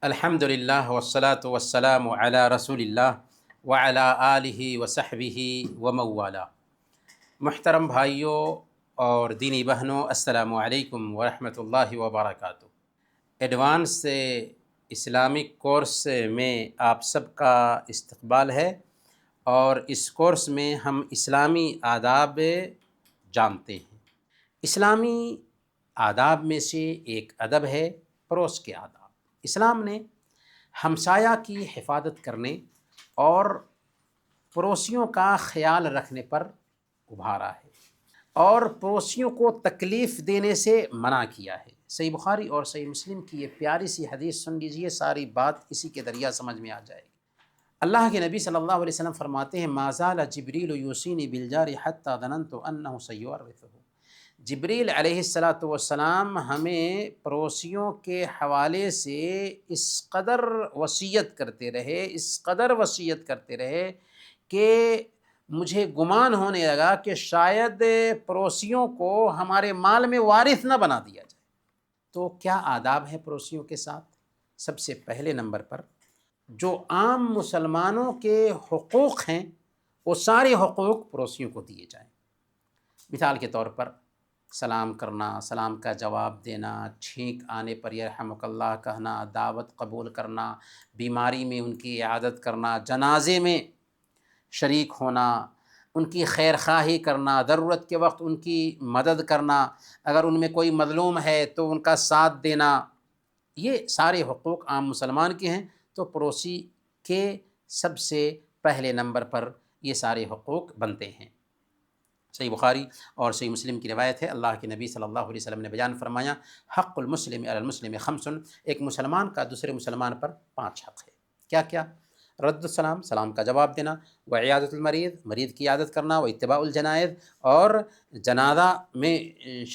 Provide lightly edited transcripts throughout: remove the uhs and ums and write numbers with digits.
الحمدللہ والصلاة والسلام علی رسول اللہ وعلی آلہ وصحبہ وموالا۔ محترم بھائیوں اور دینی بہنوں، السلام علیکم ورحمۃ اللہ وبرکاتہ۔ ایڈوانس اسلامک کورس میں آپ سب کا استقبال ہے، اور اس کورس میں ہم اسلامی آداب جانتے ہیں۔ اسلامی آداب میں سے ایک ادب ہے پڑوس کے آداب۔ اسلام نے ہمسایہ کی حفاظت کرنے اور پڑوسیوں کا خیال رکھنے پر ابھارا ہے، اور پڑوسیوں کو تکلیف دینے سے منع کیا ہے۔ صحیح بخاری اور صحیح مسلم کی یہ پیاری سی حدیث سن لیجئے، ساری بات اسی کے ذریعہ سمجھ میں آ جائے گی۔ اللہ کے نبی صلی اللہ علیہ وسلم فرماتے ہیں، ما زال جبریل یوصینی بالجار حتی ظننت انہ سیورثہ۔ جبریل علیہ السلام ہمیں پڑوسیوں کے حوالے سے اس قدر وصیت کرتے رہے کہ مجھے گمان ہونے لگا کہ شاید پڑوسیوں کو ہمارے مال میں وارث نہ بنا دیا جائے۔ تو کیا آداب ہے پڑوسیوں کے ساتھ؟ سب سے پہلے نمبر پر جو عام مسلمانوں کے حقوق ہیں، وہ سارے حقوق پڑوسیوں کو دیے جائیں۔ مثال کے طور پر سلام کرنا، سلام کا جواب دینا، چھینک آنے پر یرحمک اللہ کہنا، دعوت قبول کرنا، بیماری میں ان کی عیادت کرنا، جنازے میں شریک ہونا، ان کی خیر خواہی کرنا، ضرورت کے وقت ان کی مدد کرنا، اگر ان میں کوئی مظلوم ہے تو ان کا ساتھ دینا، یہ سارے حقوق عام مسلمان کے ہیں۔ تو پڑوسی کے سب سے پہلے نمبر پر یہ سارے حقوق بنتے ہیں۔ صحیح بخاری اور صحیح مسلم کی روایت ہے، اللہ کے نبی صلی اللہ علیہ وسلم نے بیان فرمایا، حق المسلم علی المسلم خمس، ایک مسلمان کا دوسرے مسلمان پر 5 حق ہے۔ کیا کیا؟ رد السلام، سلام کا جواب دینا، وعیادۃ المریض، مریض کی عیادت کرنا، واتباع الجنائز، اور جنازہ میں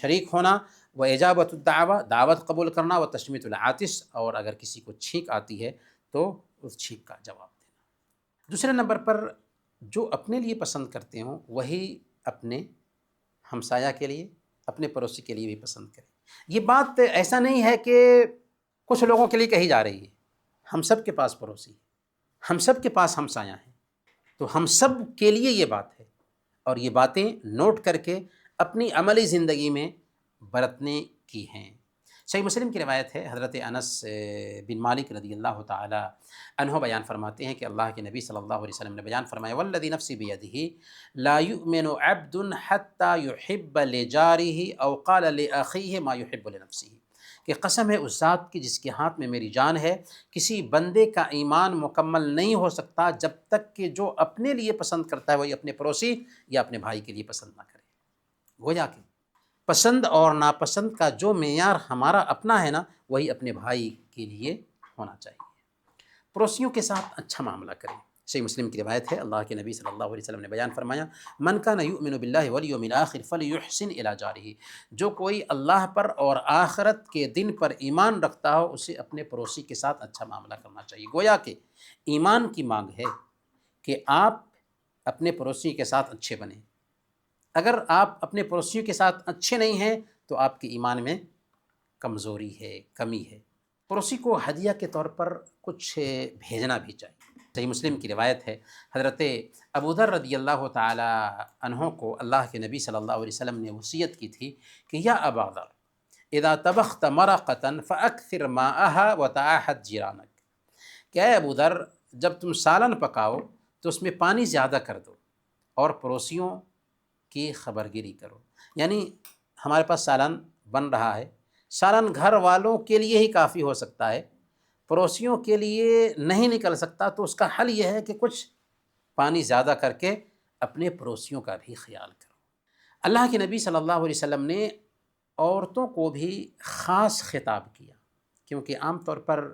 شریک ہونا، واجابۃ الدعوہ، دعوت قبول کرنا، وتشمیت العاطس، اور اگر کسی کو چھینک آتی ہے تو اس چھینک کا جواب دینا۔ دوسرے نمبر پر جو اپنے لیے پسند کرتے ہوں وہی اپنے ہمسایہ کے لیے، اپنے پڑوسی کے لیے بھی پسند کریں۔ یہ بات ایسا نہیں ہے کہ کچھ لوگوں کے لیے کہی جا رہی ہے، ہم سب کے پاس پڑوسی ہیں، ہم سب کے پاس ہمسایہ ہیں، تو ہم سب کے لیے یہ بات ہے، اور یہ باتیں نوٹ کر کے اپنی عملی زندگی میں برتنے کی ہیں۔ صحیح مسلم کی روایت ہے، حضرت انس بن مالک رضی اللہ تعالی عنہ بیان فرماتے ہیں کہ اللہ کے نبی صلی اللہ علیہ وسلم نے بیان فرمایا، والذی نفسی بیدہ لا یؤمن عبد حتی یحب لجارہ او قال لاخیہ ما یحب لنفسہ، کہ قسم ہے اس ذات کی جس کے ہاتھ میں میری جان ہے، کسی بندے کا ایمان مکمل نہیں ہو سکتا جب تک کہ جو اپنے لیے پسند کرتا ہے وہی اپنے پڑوسی یا اپنے بھائی کے لیے پسند نہ کرے۔ گویا کہ پسند اور ناپسند کا جو معیار ہمارا اپنا ہے نا، وہی اپنے بھائی کے لیے ہونا چاہیے۔ پڑوسیوں کے ساتھ اچھا معاملہ کریں۔ صحیح مسلم کی روایت ہے، اللہ کے نبی صلی اللہ علیہ وسلم نے بیان فرمایا، من کان یؤمن باللہ والیوم الآخر فلیحسن الی جارہ، جو کوئی اللہ پر اور آخرت کے دن پر ایمان رکھتا ہو اسے اپنے پڑوسی کے ساتھ اچھا معاملہ کرنا چاہیے۔ گویا کہ ایمان کی مانگ ہے کہ آپ اپنے پڑوسی کے ساتھ اچھے بنیں۔ اگر آپ اپنے پڑوسیوں کے ساتھ اچھے نہیں ہیں تو آپ کے ایمان میں کمزوری ہے، کمی ہے۔ پڑوسی کو ہدیہ کے طور پر کچھ بھیجنا بھی چاہیے۔ صحیح مسلم کی روایت ہے، حضرت ابوذر رضی اللہ تعالی عنہ کو اللہ کے نبی صلی اللہ علیہ وسلم نے وصیت کی تھی کہ یا اباذر اذا طبخت مرقۃ فاکثر ماءها وتعاہد جیرانک، کہ اے ابوذر جب تم سالن پکاؤ تو اس میں پانی زیادہ کر دو اور پڑوسیوں کی خبرگیری کرو۔ یعنی ہمارے پاس سالن بن رہا ہے، سالن گھر والوں کے لیے ہی کافی ہو سکتا ہے، پڑوسیوں کے لیے نہیں نکل سکتا، تو اس کا حل یہ ہے کہ کچھ پانی زیادہ کر کے اپنے پڑوسیوں کا بھی خیال کرو۔ اللہ کے نبی صلی اللہ علیہ وسلم نے عورتوں کو بھی خاص خطاب کیا، کیونکہ عام طور پر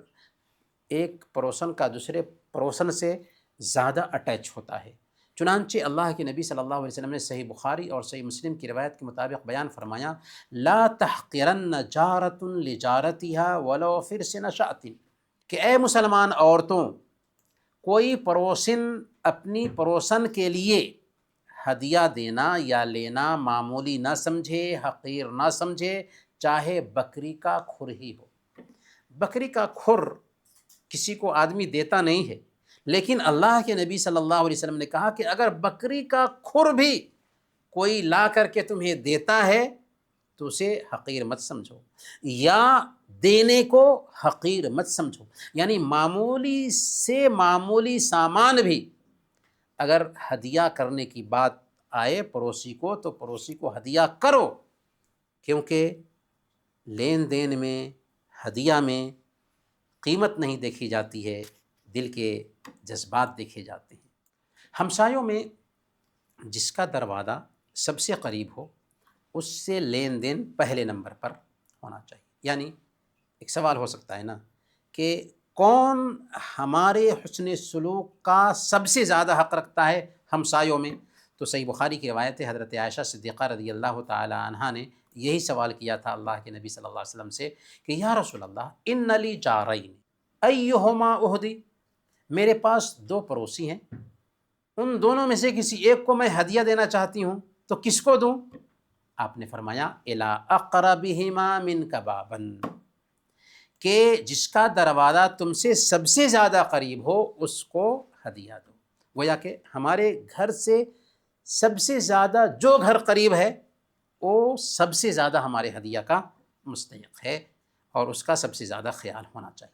ایک پڑوسن کا دوسرے پڑوسن سے زیادہ اٹیچ ہوتا ہے۔ چنانچہ اللہ کے نبی صلی اللہ علیہ وسلم نے صحیح بخاری اور صحیح مسلم کی روایت کے مطابق بیان فرمایا، لا تحقرن جارۃ لجارتها ولو فرسن شاۃ، کہ اے مسلمان عورتوں، کوئی پڑوسن اپنی پڑوسن کے لیے ہدیہ دینا یا لینا معمولی نہ سمجھے، حقیر نہ سمجھے، چاہے بکری کا کھر ہی ہو۔ بکری کا کھر کسی کو آدمی دیتا نہیں ہے، لیکن اللہ کے نبی صلی اللہ علیہ وسلم نے کہا کہ اگر بکری کا کھر بھی کوئی لا کر کے تمہیں دیتا ہے تو اسے حقیر مت سمجھو، یا دینے کو حقیر مت سمجھو۔ یعنی معمولی سے معمولی سامان بھی اگر ہدیہ کرنے کی بات آئے پڑوسی کو تو پڑوسی کو ہدیہ کرو، کیونکہ لین دین میں، ہدیہ میں قیمت نہیں دیکھی جاتی ہے، دل کے جذبات دیکھے جاتے ہیں۔ ہمسایوں میں جس کا دروازہ سب سے قریب ہو اس سے لین دین پہلے نمبر پر ہونا چاہیے۔ یعنی ایک سوال ہو سکتا ہے نا کہ کون ہمارے حسن سلوک کا سب سے زیادہ حق رکھتا ہے ہمسایوں میں؟ تو صحیح بخاری کی روایت ہے، حضرت عائشہ صدیقہ رضی اللہ تعالی عنہا نے یہی سوال کیا تھا اللہ کے نبی صلی اللہ علیہ وسلم سے کہ یا رسول اللہ ان لی جارین ایہما اہدی، میرے پاس دو پڑوسی ہیں، ان دونوں میں سے کسی ایک کو میں ہدیہ دینا چاہتی ہوں تو کس کو دوں؟ آپ نے فرمایا الی اقربہما منک بابا، کہ جس کا دروازہ تم سے سب سے زیادہ قریب ہو اس کو ہدیہ دو۔ گویا کہ ہمارے گھر سے سب سے زیادہ جو گھر قریب ہے وہ سب سے زیادہ ہمارے ہدیہ کا مستحق ہے اور اس کا سب سے زیادہ خیال ہونا چاہیے۔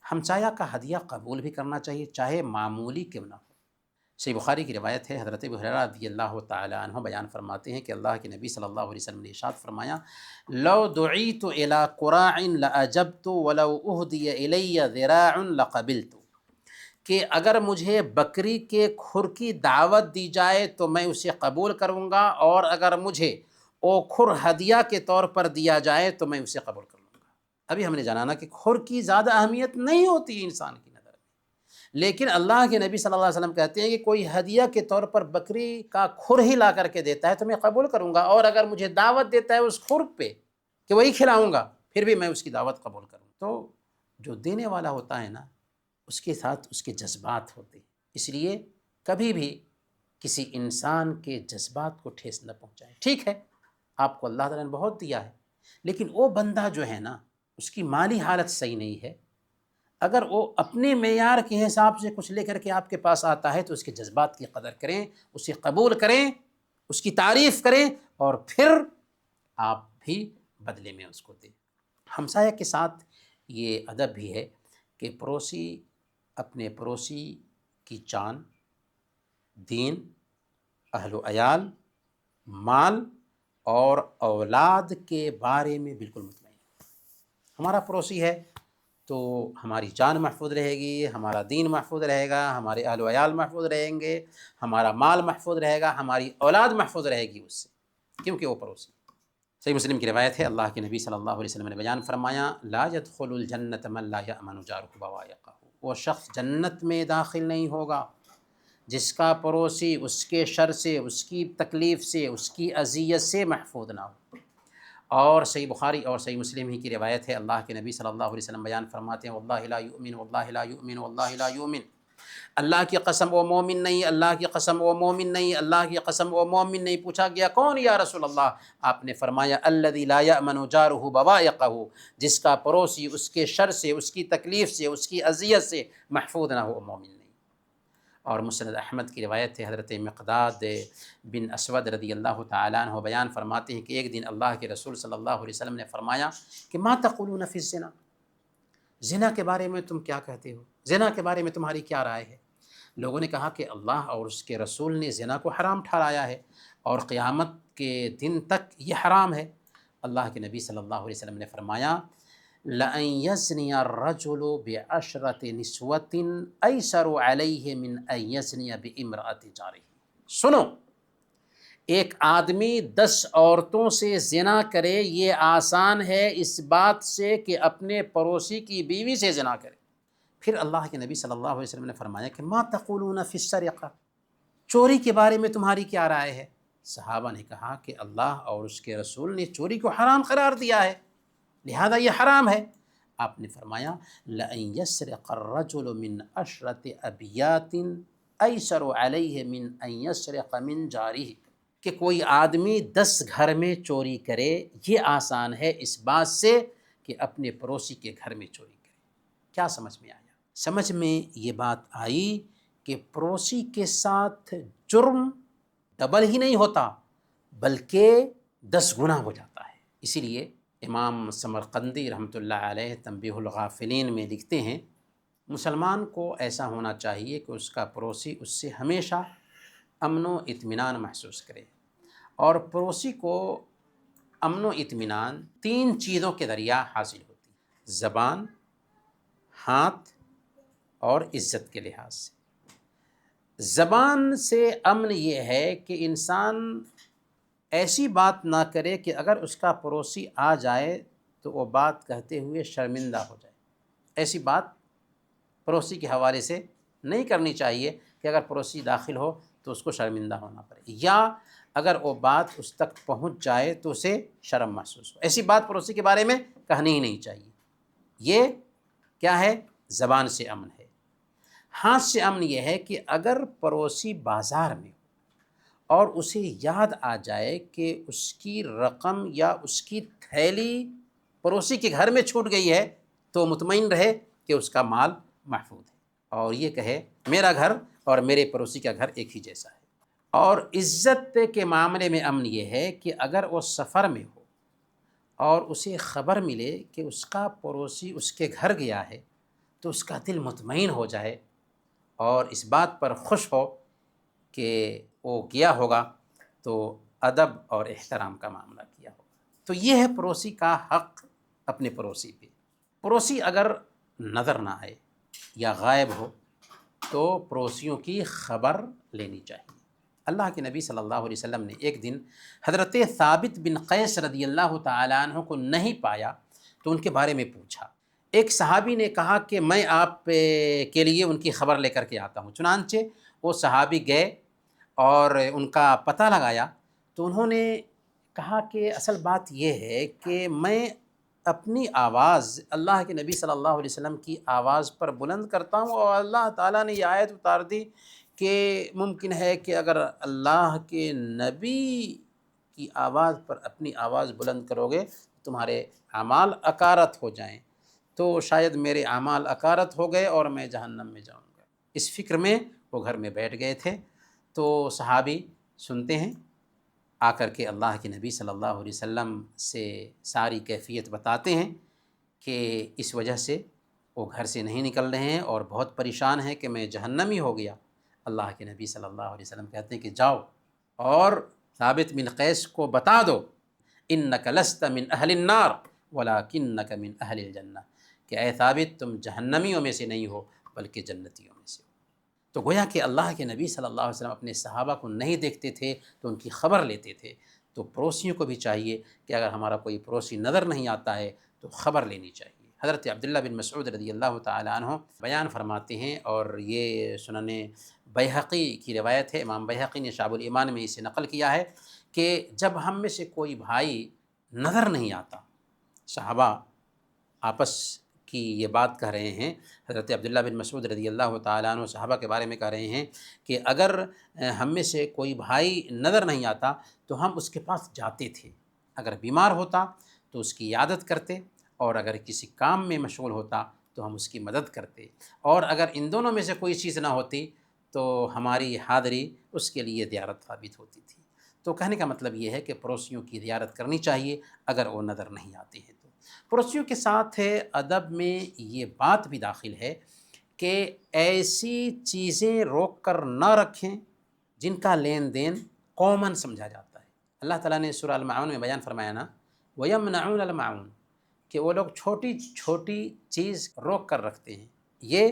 ہمسایہ کا ہدیہ قبول بھی کرنا چاہیے چاہے معمولی کیوں نہ ہو۔ صحیح بخاری کی روایت ہے، حضرت ابو ہریرہ رضی اللہ تعالی عنہ بیان فرماتے ہیں کہ اللہ کے نبی صلی اللہ علیہ وسلم نے ارشاد فرمایا لو دعیت الی قراع لاجبت ولو اہدی الی ذراع لقبلت، کہ اگر مجھے بکری کے کھر کی دعوت دی جائے تو میں اسے قبول کروں گا، اور اگر مجھے وہ کھر ہدیہ کے طور پر دیا جائے تو میں اسے قبول کر لوں گا۔ ابھی ہم نے جانا نا کہ کھر کی زیادہ اہمیت نہیں ہوتی انسان کی نظر میں، لیکن اللہ کے نبی صلی اللہ علیہ وسلم کہتے ہیں کہ کوئی ہدیہ کے طور پر بکری کا کھر ہی لا کر کے دیتا ہے تو میں قبول کروں گا، اور اگر مجھے دعوت دیتا ہے اس کھر پہ کہ وہی کھلاؤں گا پھر بھی میں اس کی دعوت قبول کروں۔ تو جو دینے والا ہوتا ہے نا اس کے ساتھ اس کے جذبات ہوتے ہیں، اس لیے کبھی بھی کسی انسان کے جذبات کو ٹھیس نہ پہنچائے۔ ٹھیک ہے آپ کو اللہ تعالیٰ نے بہت دیا ہے، لیکن وہ بندہ جو ہے نا اس کی مالی حالت صحیح نہیں ہے، اگر وہ اپنے معیار کے حساب سے کچھ لے کر کے آپ کے پاس آتا ہے تو اس کے جذبات کی قدر کریں، اسے قبول کریں، اس کی تعریف کریں، اور پھر آپ بھی بدلے میں اس کو دیں۔ ہمسایہ کے ساتھ یہ ادب بھی ہے کہ پڑوسی اپنے پڑوسی کی جان، دین، اہل و عیال، مال اور اولاد کے بارے میں بالکل مطمئن ہے۔ ہمارا پڑوسی ہے تو ہماری جان محفوظ رہے گی، ہمارا دین محفوظ رہے گا، ہمارے اہل و عیال محفوظ رہیں گے، ہمارا مال محفوظ رہے گا، ہماری اولاد محفوظ رہے گی اس سے، کیونکہ وہ پڑوسی۔ صحیح مسلم کی روایت ہے، اللہ کے نبی صلی اللہ علیہ وسلم نے بیان فرمایا لا يدخل الجنة من لا يأمن جاره بوائقه، وہ شخص جنت میں داخل نہیں ہوگا جس کا پڑوسی اس کے شر سے، اس کی تکلیف سے، اس کی اذیت سے محفوظ نہ ہو۔ اور صحیح بخاری اور صحیح مسلم ہی کی روایت ہے، اللہ کے نبی صلی اللہ علیہ وسلم بیان فرماتے ہیں واللہ لا یؤمن واللہ لا یؤمن واللہ لا یؤمن، اللہ کی قسم وہ مومن نہیں، اللہ کی قسم وہ مومن نہیں، اللہ کی قسم وہ مومن نہیں۔ پوچھا گیا کون یا رسول اللہ؟ آپ نے فرمایا الذی لا یأمن جارہ بوائقہ، جس کا پڑوسی اس کے شر سے، اس کی تکلیف سے، اس کی اذیت سے محفوظ نہ ہو، مومن نہیں۔ اور مسند احمد کی روایت ہے، حضرت مقداد بن اسود رضی اللہ تعالیٰ عنہ بیان فرماتے ہیں کہ ایک دن اللہ کے رسول صلی اللہ علیہ وسلم نے فرمایا کہ ما تقولون فی الزنا، زنا کے بارے میں تم کیا کہتے ہو؟ زنا کے بارے میں تمہاری کیا رائے ہے؟ لوگوں نے کہا کہ اللہ اور اس کے رسول نے زنا کو حرام ٹھہرایا ہے اور قیامت کے دن تک یہ حرام ہے۔ اللہ کے نبی صلی اللہ علیہ وسلم نے فرمایا لَأَن يَزْنِيَ الرَّجُلُ بِعَشْرَةِ نِسْوَةٍ أَيْسَرُ عَلَيْهِ مِنْ أَن يَزْنِيَ بِامْرَأَةِ جَارِهِ۔ سنو، ایک آدمی 10 عورتوں سے زنا کرے یہ آسان ہے اس بات سے کہ اپنے پڑوسی کی بیوی سے زنا کرے۔ پھر اللہ کے نبی صلی اللہ علیہ وسلم نے فرمایا کہ ما تقولون فی السرقہ، چوری کے بارے میں تمہاری کیا رائے ہے؟ صحابہ نے کہا کہ اللہ اور اس کے رسول نے چوری کو حرام قرار دیا ہے، لہذا یہ حرام ہے۔ آپ نے فرمایا لَأَن يَسْرِقَ الرَّجُلُ مِنْ عَشْرَةِ أَبْيَاتٍ أَيْسَرُ عَلَيْهِ مِنْ أَن يَسْرِقَ مِنْ جَارِهِ، کہ کوئی آدمی 10 گھر میں چوری کرے یہ آسان ہے اس بات سے کہ اپنے پڑوسی کے گھر میں چوری کرے۔ کیا سمجھ میں آیا؟ سمجھ میں یہ بات آئی کہ پڑوسی کے ساتھ جرم ڈبل ہی نہیں ہوتا بلکہ 10 گنا ہو جاتا ہے۔ اسی لیے امام سمرقندی رحمۃ اللہ علیہ تنبیہ الغافلین میں لکھتے ہیں، مسلمان کو ایسا ہونا چاہیے کہ اس کا پڑوسی اس سے ہمیشہ امن و اطمینان محسوس کرے، اور پڑوسی کو امن و اطمینان 3 چیزوں کے ذریعہ حاصل ہوتی ہے: زبان، ہاتھ اور عزت کے لحاظ سے۔ زبان سے امن یہ ہے کہ انسان ایسی بات نہ کرے کہ اگر اس کا پڑوسی آ جائے تو وہ بات کہتے ہوئے شرمندہ ہو جائے۔ ایسی بات پڑوسی کے حوالے سے نہیں کرنی چاہیے کہ اگر پڑوسی داخل ہو تو اس کو شرمندہ ہونا پڑے، یا اگر وہ بات اس تک پہنچ جائے تو اسے شرم محسوس ہو۔ ایسی بات پڑوسی کے بارے میں کہنی ہی نہیں چاہیے۔ یہ کیا ہے؟ زبان سے امن ہے۔ ہاتھ سے امن یہ ہے کہ اگر پڑوسی بازار میں اور اسے یاد آ جائے کہ اس کی رقم یا اس کی تھیلی پڑوسی کے گھر میں چھوٹ گئی ہے تو مطمئن رہے کہ اس کا مال محفوظ ہے، اور یہ کہے میرا گھر اور میرے پڑوسی کا گھر ایک ہی جیسا ہے۔ اور عزت کے معاملے میں امن یہ ہے کہ اگر وہ سفر میں ہو اور اسے خبر ملے کہ اس کا پڑوسی اس کے گھر گیا ہے تو اس کا دل مطمئن ہو جائے اور اس بات پر خوش ہو کہ وہ گیا ہوگا تو ادب اور احترام کا معاملہ کیا ہوگا۔ تو یہ ہے پڑوسی کا حق اپنے پڑوسی پہ۔ پڑوسی اگر نظر نہ آئے یا غائب ہو تو پڑوسیوں کی خبر لینی چاہیے۔ اللہ کے نبی صلی اللہ علیہ وسلم نے ایک دن حضرت ثابت بن قیس رضی اللہ تعالیٰ عنہ کو نہیں پایا تو ان کے بارے میں پوچھا۔ ایک صحابی نے کہا کہ میں آپ کے لیے ان کی خبر لے کر کے آتا ہوں۔ چنانچہ وہ صحابی گئے اور ان کا پتہ لگایا تو انہوں نے کہا کہ اصل بات یہ ہے کہ میں اپنی آواز اللہ کے نبی صلی اللہ علیہ وسلم کی آواز پر بلند کرتا ہوں، اور اللہ تعالیٰ نے یہ آیت اتار دی کہ ممکن ہے کہ اگر اللہ کے نبی کی آواز پر اپنی آواز بلند کرو گے تمہارے اعمال اکارت ہو جائیں، تو شاید میرے اعمال اکارت ہو گئے اور میں جہنم میں جاؤں گا۔ اس فکر میں وہ گھر میں بیٹھ گئے تھے۔ تو صحابی سنتے ہیں، آ کر کے اللہ کے نبی صلی اللہ علیہ وسلم سے ساری کیفیت بتاتے ہیں کہ اس وجہ سے وہ گھر سے نہیں نکل رہے ہیں اور بہت پریشان ہیں کہ میں جہنمی ہو گیا۔ اللہ کے نبی صلی اللہ علیہ وسلم کہتے ہیں کہ جاؤ اور ثابت بن قیس کو بتا دو انک لست من اہل النار ولکنک من اہل الجنہ، کہ اے ثابت تم جہنمیوں میں سے نہیں ہو بلکہ جنتیوں میں سے ہو۔ تو گویا کہ اللہ کے نبی صلی اللہ علیہ وسلم اپنے صحابہ کو نہیں دیکھتے تھے تو ان کی خبر لیتے تھے۔ تو پڑوسیوں کو بھی چاہیے کہ اگر ہمارا کوئی پڑوسی نظر نہیں آتا ہے تو خبر لینی چاہیے۔ حضرت عبداللہ بن مسعود رضی اللہ تعالیٰ عنہ بیان فرماتے ہیں، اور یہ سنن بیہقی کی روایت ہے، امام بیہقی نے شعب الایمان میں اسے نقل کیا ہے کہ جب ہم میں سے کوئی بھائی نظر نہیں آتا، صحابہ آپس کی یہ بات کہہ رہے ہیں، حضرت عبداللہ بن مسعود رضی اللہ تعالیٰ عنہ صحابہ کے بارے میں کہہ رہے ہیں کہ اگر ہم میں سے کوئی بھائی نظر نہیں آتا تو ہم اس کے پاس جاتے تھے، اگر بیمار ہوتا تو اس کی عیادت کرتے، اور اگر کسی کام میں مشغول ہوتا تو ہم اس کی مدد کرتے، اور اگر ان دونوں میں سے کوئی چیز نہ ہوتی تو ہماری حاضری اس کے لیے زیارت ثابت ہوتی تھی۔ تو کہنے کا مطلب یہ ہے کہ پڑوسیوں کی زیارت کرنی چاہیے اگر وہ نظر نہیں آتے ہیں تو۔ پڑوسیوں کے ساتھ ادب میں یہ بات بھی داخل ہے کہ ایسی چیزیں روک کر نہ رکھیں جن کا لین دین کامن سمجھا جاتا ہے۔ اللہ تعالیٰ نے سورہ الماعون میں بیان فرمایا نا وَيَمْنَعُونَ الْمَاعُونَ، کہ وہ لوگ چھوٹی چھوٹی چیز روک کر رکھتے ہیں۔ یہ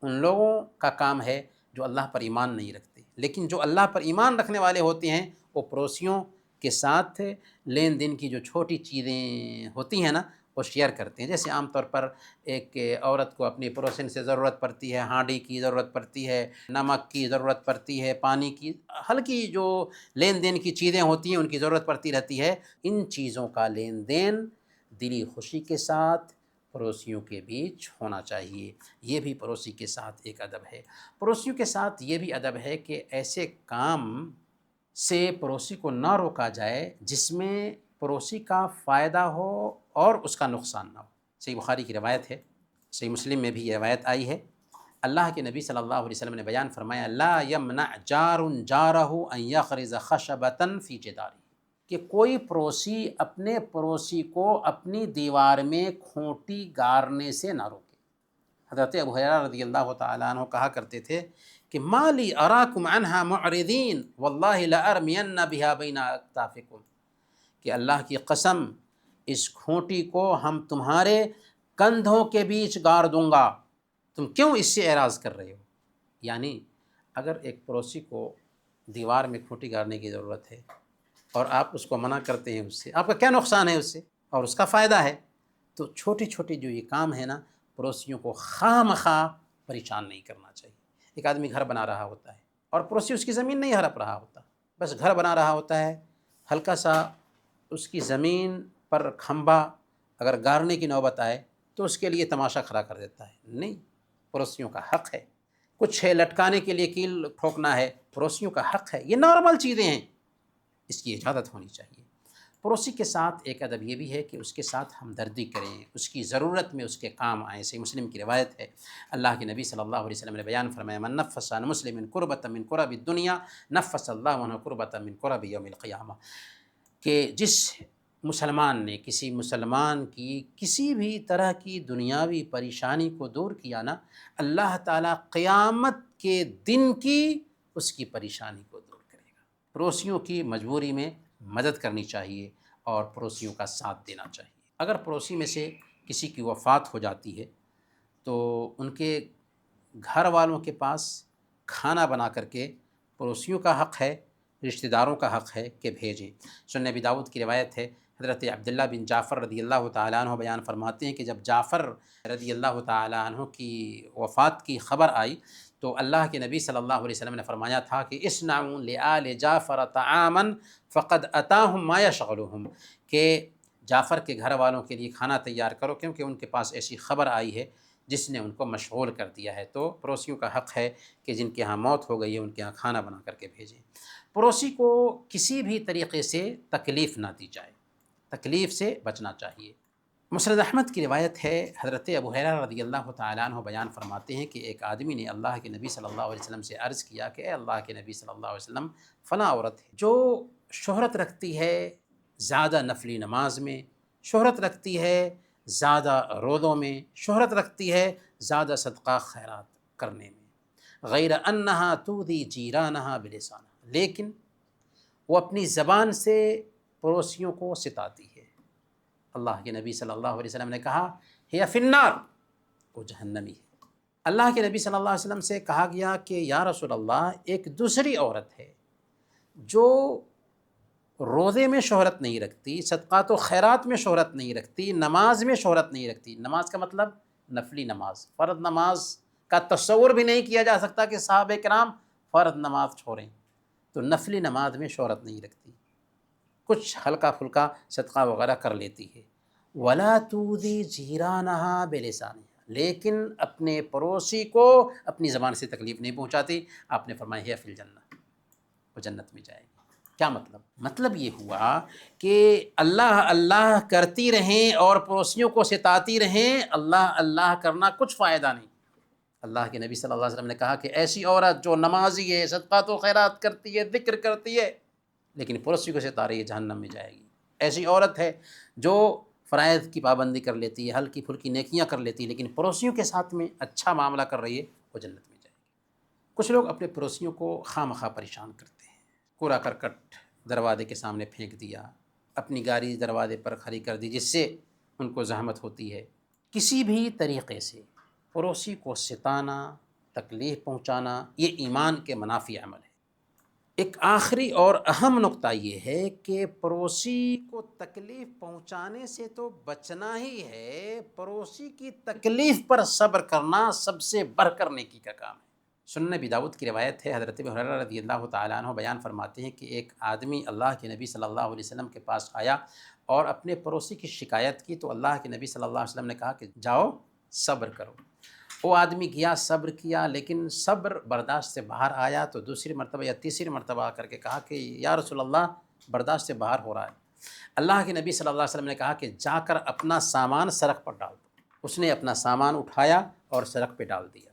ان لوگوں کا کام ہے جو اللہ پر ایمان نہیں رکھتے، لیکن جو اللہ پر ایمان رکھنے والے ہوتے ہیں وہ پڑوسیوں کے ساتھ لین دین کی جو چھوٹی چیزیں ہوتی ہیں نا وہ شیئر کرتے ہیں۔ جیسے عام طور پر ایک عورت کو اپنی پڑوسن سے ضرورت پڑتی ہے، ہانڈی کی ضرورت پڑتی ہے، نمک کی ضرورت پڑتی ہے، پانی کی ہلکی جو لین دین کی چیزیں ہوتی ہیں ان کی ضرورت پڑتی رہتی ہے۔ ان چیزوں کا لین دین دلی خوشی کے ساتھ پڑوسیوں کے بیچ ہونا چاہیے۔ یہ بھی پڑوسی کے ساتھ ایک ادب ہے۔ پڑوسیوں کے ساتھ یہ بھی ادب ہے کہ ایسے کام سے پڑوسی کو نہ روکا جائے جس میں پڑوسی کا فائدہ ہو اور اس کا نقصان نہ ہو۔ صحیح بخاری کی روایت ہے، صحیح مسلم میں بھی یہ روایت آئی ہے اللہ کے نبی صلی اللہ علیہ وسلم نے بیان فرمایا لا یمنع جار جارہ ان یخرز خشبۃ فی جدارہ، کہ کوئی پڑوسی اپنے پڑوسی کو اپنی دیوار میں کھونٹی گارنے سے نہ روکے۔ حضرت ابو ہریرہ رضی اللہ تعالیٰ عنہ کہا کرتے تھے کہ ما لی اراکم عنہا معرضین واللہ لارمین بہا بین اکتافکم، کہ اللہ کی قسم اس کھونٹی کو ہم تمہارے کندھوں کے بیچ گاڑ دوں گا، تم کیوں اس سے اعراض کر رہے ہو؟ یعنی اگر ایک پڑوسی کو دیوار میں کھونٹی گاڑنے کی ضرورت ہے اور آپ اس کو منع کرتے ہیں، اس سے آپ کا کیا نقصان ہے اس سے، اور اس کا فائدہ ہے؟ تو چھوٹی چھوٹی جو یہ کام ہے نا، پڑوسیوں کو خواہ مخواہ پریشان نہیں کرنا چاہیے۔ ایک آدمی گھر بنا رہا ہوتا ہے اور پڑوسی اس کی زمین نہیں ہڑپ رہا ہوتا، بس گھر بنا رہا ہوتا ہے، ہلکا سا اس کی زمین پر کھمبا اگر گارنے کی نوبت آئے تو اس کے لیے تماشا کھڑا کر دیتا ہے۔ نہیں، پڑوسیوں کا حق ہے۔ کچھ ہے لٹکانے کے لیے کیل ٹھوکنا ہے، پڑوسیوں کا حق ہے، یہ نارمل چیزیں ہیں، اس کی اجازت ہونی چاہیے۔ پڑوسی کے ساتھ ایک ادب یہ بھی ہے کہ اس کے ساتھ ہمدردی کریں، اس کی ضرورت میں اس کے کام آئیں۔ صحیح مسلم کی روایت ہے، اللہ کے نبی صلی اللہ علیہ وسلم نے بیان فرمایا من نفس عن مسلم کربۃ من کرب الدنیا نفس اللہ عنہ کربۃ من کرب یوم القیامہ، کہ جس مسلمان نے کسی مسلمان کی کسی بھی طرح کی دنیاوی پریشانی کو دور کیا نا، اللہ تعالیٰ قیامت کے دن کی اس کی پریشانی کو دور کرے گا۔ پڑوسیوں کی مجبوری میں مدد کرنی چاہیے اور پڑوسیوں کا ساتھ دینا چاہیے۔ اگر پڑوسی میں سے کسی کی وفات ہو جاتی ہے تو ان کے گھر والوں کے پاس کھانا بنا کر کے، پڑوسیوں کا حق ہے، رشتہ داروں کا حق ہے کہ بھیجیں۔ سنن ابی داؤد کی روایت ہے، حضرت عبداللہ بن جعفر رضی اللہ تعالیٰ عنہ بیان فرماتے ہیں کہ جب جعفر رضی اللہ تعالیٰ عنہ کی وفات کی خبر آئی تو اللہ کے نبی صلی اللہ علیہ وسلم نے فرمایا تھا کہ اصنعوا لآل جعفر طعاما فقد اتاہم ما یشغلہم، کہ جعفر کے گھر والوں کے لیے کھانا تیار کرو کیونکہ ان کے پاس ایسی خبر آئی ہے جس نے ان کو مشغول کر دیا ہے۔ تو پڑوسیوں کا حق ہے کہ جن کے ہاں موت ہو گئی ہے ان کے ہاں کھانا بنا کر کے بھیجیں۔ پڑوسی کو کسی بھی طریقے سے تکلیف نہ دی جائے، تکلیف سے بچنا چاہیے۔ مسند احمد کی روایت ہے، حضرت ابو ہریرہ رضی اللہ تعالیٰ عنہ بیان فرماتے ہیں کہ ایک آدمی نے اللہ کے نبی صلی اللہ علیہ وسلم سے عرض کیا کہ اے اللہ کے نبی صلی اللہ علیہ وسلم، فلاں عورت ہے جو شہرت رکھتی ہے زیادہ نفلی نماز میں، شہرت رکھتی ہے زیادہ روزوں میں، شہرت رکھتی ہے زیادہ صدقہ خیرات کرنے میں، غیر انہا تؤذی جیرانہا بلسانہا، لیکن وہ اپنی زبان سے پڑوسیوں کو ستاتی ہے۔ اللہ کے نبی صلی اللہ علیہ وسلم نے کہا ہی فی النار، وہ جہنمی ہے۔ اللہ کے نبی صلی اللہ علیہ وسلم سے کہا گیا کہ یا رسول اللہ، ایک دوسری عورت ہے جو روزے میں شہرت نہیں رکھتی، صدقات و خیرات میں شہرت نہیں رکھتی، نماز میں شہرت نہیں رکھتی۔ نماز کا مطلب نفلی نماز، فرض نماز کا تصور بھی نہیں کیا جا سکتا کہ صحابہ کرام فرض نماز چھوڑیں، تو نفلی نماز میں شہرت نہیں رکھتی، کچھ ہلکا پھلکا صدقہ وغیرہ کر لیتی ہے۔ ولا تؤذی جیرانہا بلسانہا، لیکن اپنے پڑوسی کو اپنی زبان سے تکلیف نہیں پہنچاتی۔ آپ نے فرمایا ہے فی الجنہ، وہ جنت میں جائے گی۔ کیا مطلب؟ مطلب یہ ہوا کہ اللہ اللہ کرتی رہیں اور پڑوسیوں کو ستاتی رہیں، اللہ اللہ کرنا کچھ فائدہ نہیں۔ اللہ کے نبی صلی اللہ علیہ وسلم نے کہا کہ ایسی عورت جو نمازی ہے، صدقات و خیرات کرتی ہے، ذکر کرتی ہے، لیکن پڑوسی کو ستا رہی ہے، جہنم میں جائے گی۔ ایسی عورت ہے جو فرائض کی پابندی کر لیتی ہے، ہلکی پھلکی نیکیاں کر لیتی ہے، لیکن پڑوسیوں کے ساتھ میں اچھا معاملہ کر رہی ہے، وہ جنت میں جائے گی۔ کچھ لوگ اپنے پڑوسیوں کو خواہ مخواہ پریشان کرتے ہیں، کوڑا کرکٹ دروازے کے سامنے پھینک دیا، اپنی گاڑی دروازے پر کھڑی کر دی جس سے ان کو زحمت ہوتی ہے۔ کسی بھی طریقے سے پڑوسی کو ستانا، تکلیف پہنچانا، یہ ایمان کے منافی عمل ہے۔ ایک آخری اور اہم نقطہ یہ ہے کہ پڑوسی کو تکلیف پہنچانے سے تو بچنا ہی ہے، پڑوسی کی تکلیف پر صبر کرنا سب سے بڑھ کر نیکی کا کام ہے۔ سنن ابی داؤد کی روایت ہے، حضرت ابو ہریرہ رضی اللہ تعالیٰ عنہ بیان فرماتے ہیں کہ ایک آدمی اللہ کے نبی صلی اللہ علیہ وسلم کے پاس آیا اور اپنے پڑوسی کی شکایت کی، تو اللہ کے نبی صلی اللہ علیہ وسلم نے کہا کہ جاؤ صبر کرو۔ وہ آدمی گیا، صبر کیا، لیکن صبر برداشت سے باہر آیا تو دوسری مرتبہ یا تیسری مرتبہ آ کر کے کہا کہ یا رسول اللہ، برداشت سے باہر ہو رہا ہے۔ اللہ کے نبی صلی اللہ علیہ وسلم نے کہا کہ جا کر اپنا سامان سڑک پر ڈال دو۔ اس نے اپنا سامان اٹھایا اور سڑک پہ ڈال دیا۔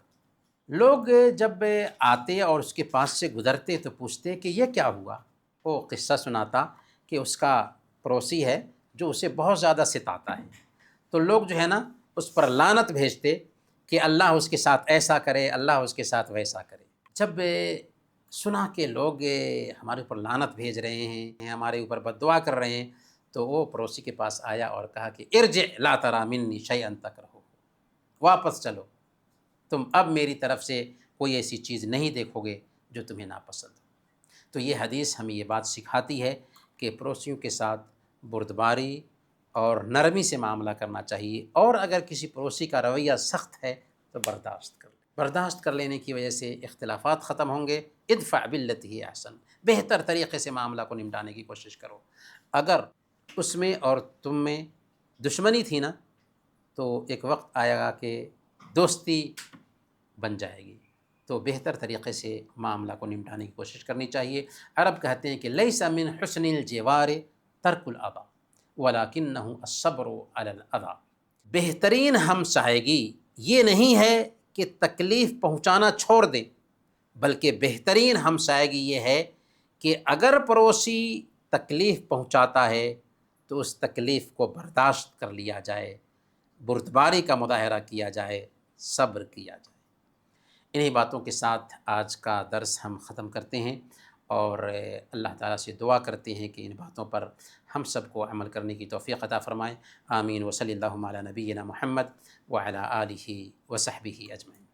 لوگ جب آتے اور اس کے پاس سے گزرتے تو پوچھتے کہ یہ کیا ہوا، وہ قصہ سناتا کہ اس کا پڑوسی ہے جو اسے بہت زیادہ ستاتا ہے، تو لوگ جو ہے نا اس پر لعنت بھیجتے کہ اللہ اس کے ساتھ ایسا کرے، اللہ اس کے ساتھ ویسا کرے۔ جب سنا کہ لوگ ہمارے اوپر لعنت بھیج رہے ہیں، ہمارے اوپر بد دعا کر رہے ہیں، تو وہ پڑوسی کے پاس آیا اور کہا کہ ارجع لا تری منی شیئا تکرہہ، واپس چلو، تم اب میری طرف سے کوئی ایسی چیز نہیں دیکھو گے جو تمہیں ناپسند ہو۔ تو یہ حدیث ہمیں یہ بات سکھاتی ہے کہ پڑوسیوں کے ساتھ بردباری اور نرمی سے معاملہ کرنا چاہیے، اور اگر کسی پڑوسی کا رویہ سخت ہے تو برداشت کر لیں۔ برداشت کر لینے کی وجہ سے اختلافات ختم ہوں گے۔ ادفع باللتی ہی احسن، بہتر طریقے سے معاملہ کو نمٹانے کی کوشش کرو۔ اگر اس میں اور تم میں دشمنی تھی نا، تو ایک وقت آئے گا کہ دوستی بن جائے گی، تو بہتر طریقے سے معاملہ کو نمٹانے کی کوشش کرنی چاہیے۔ عرب کہتے ہیں کہ لیس من حسن الجوار ترک الاذی ولکنہ الصبر علی الاذی، بہترین ہمسائیگی یہ نہیں ہے کہ تکلیف پہنچانا چھوڑ دیں، بلکہ بہترین ہمسائیگی یہ ہے کہ اگر پڑوسی تکلیف پہنچاتا ہے تو اس تکلیف کو برداشت کر لیا جائے، بردباری کا مظاہرہ کیا جائے، صبر کیا جائے۔ انہی باتوں کے ساتھ آج کا درس ہم ختم کرتے ہیں، اور اللہ تعالیٰ سے دعا کرتے ہیں کہ ان باتوں پر ہم سب کو عمل کرنے کی توفیق عطا فرمائے۔ آمین۔ وصلی اللہ علی نبینا محمد وعلی آلہ وصحبہ اجمعین۔